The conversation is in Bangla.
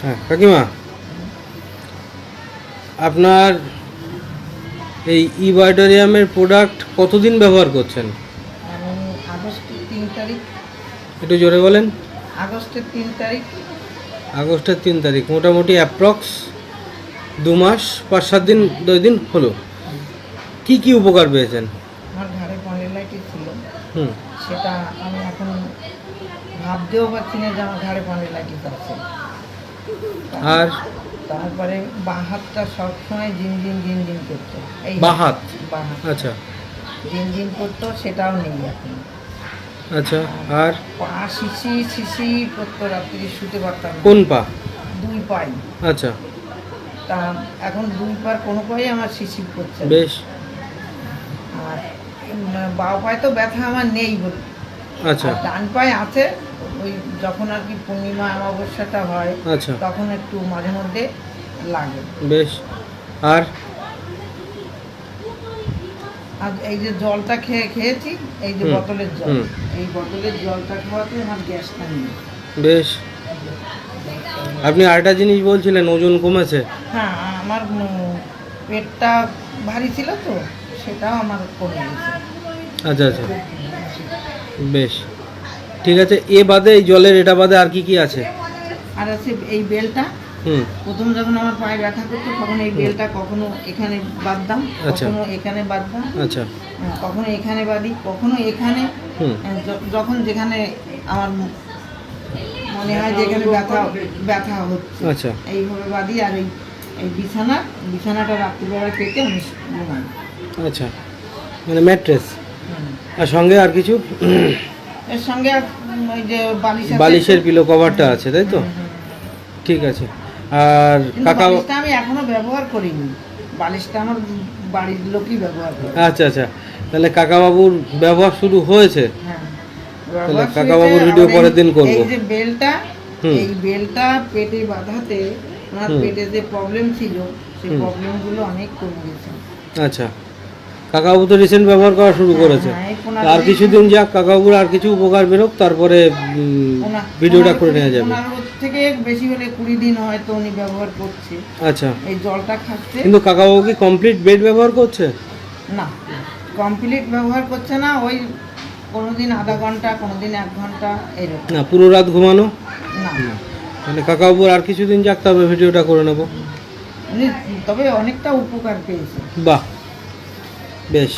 হ্যাঁ কাকিমা, আপনার এই ইবায়োটোরিয়ামের প্রোডাক্ট কতদিন ব্যবহার করছেন? আমি আগস্টের 3 তারিখ। একটু জোরে বলেন। আগস্টের 3 তারিখ। আগস্টের 3 তারিখ, মোটামুটি অ্যাপ্রক্স 2 মাস, 5-7 দিন, 10 দিন হলো। কি কি উপকার পেয়েছেন? আমার ঘাড়ে পন্ডেলাইটিস ছিল, হুম। সেটা আমি এখন ভাবতেও পারছি না যে আমার ঘাড়ে পন্ডেলাইটিস আছে। আর তারপরে বাঁ হাতটা সবসময় ঝিনঝিন ঝিনঝিন করতো। এই বাঁ হাত? বাঁ হাত আচ্ছা ঝিনঝিন করতো, সেটাও নেই এখন। আচ্ছা। আর পা শিশি শিশি করতো, রাত্রি শুতে পারতাম না। কোন পা? 2 পাই। আচ্ছা তা এখন 2 পার কোনো পায়ে আমার শিশি করছে না। বেশ। আর বাঁ পায়ে তো ব্যথা আমার নেই বলে। আচ্ছা আর ডান পায়ে আছে, ওই যখন আর কি পূর্ণিমা অমাবস্যাটা হয় আচ্ছা তখন একটু মাঝে মধ্যে লাগে। বেশ। আর আর এই যে জলটা খেয়েছি, এই যে হুম, বোতলের জল, হুম। এই বোতলের জলটা খাওয়াতে আমার গ্যাসটা নেই। বেশ। আপনি আরেকটা জিনিস বলছিলেন, ওজন কমেছে। হ্যাঁ, আমার পেটটা ভারী ছিল তো, সেটাও আমার কমে গেছে। আচ্ছা আচ্ছা বেশ। ঠিক আছে, এ বাদে, এই জলের এটা বাদে আর কি কি আছে? আর আছে এই বেলটা। হুম। প্রথম যখন আমার পায়ে ব্যথা করতো তখন এই বেলটা কখনো এখানে বাঁধতাম, আচ্ছা। কখনো এখানে বাঁধতাম, আচ্ছা। কখনো এখানে বাঁধি, কখনো এখানে। হুম। যখন যেখানে আমার মনে হয় যে এখানে ব্যথা ব্যথা হচ্ছে, আচ্ছা এইভাবে বাঁধি। আর এই এই বিছানাটা রাত্রিবেলায় পেতে আমি ঘুমাই। আচ্ছা, মানে ম্যাট্রেস। হুম। আর সঙ্গে আর কিছু? এর সঙ্গে আর ওই যে বালিশ আছে। বালিশের পিলো কভারটা আছে, তাই তো? হুম, হুম। ঠিক আছে। আর কিন্তু কাকা? বালিশটা আমি এখনো ব্যবহার করিনি। বালিশটা আমার বাড়ির লোকই ব্যবহার করে। আচ্ছা আচ্ছা, তাহলে কাকাবাবুর ব্যবহার শুরু হয়েছে। হ্যাঁ, তাহলে ব্যবহার কাকাবাবুর হয়েছে। ভিডিও আবার পরের দিন করব। এই যে বেলটা, হুম। এই বেলটা পেটে বাঁধাতে আমার হুম। পেটে যে প্রবলেম ছিল, সেই হুম। প্রবলেমগুলো অনেক কমে গেছে। আচ্ছা, কাকাবাবু তো রিসেন্ট ব্যবহার করা শুরু হ্যাঁ, করেছে। হ্যাঁ, এই তো আর কিছুদিন যাক, কাকাবাবুর আর কিছু উপকার বেরোক, তারপরে ভিডিওটা করে নেওয়া যাবে। 15 থেকে বেশি হলে 20 দিন হয়তো উনি ব্যবহার করছে, আচ্ছা, এই জলটা খাচ্ছে। কিন্তু কাকাবাবু কি কমপ্লিট বেড ব্যবহার করছে? না, কমপ্লিট ব্যবহার করছে না। ওই কোনোদিন আধা ঘন্টা, কোনোদিন 1 ঘন্টা, এরকম। না, পুরো রাত ঘুমানো? না, তাহলে কাকাবাবুর আর কিছুদিন যাক, তবে ভিডিওটা করে নেব। উনি তবে অনেকটা উপকার পেয়েছে। বাহ, বেশ।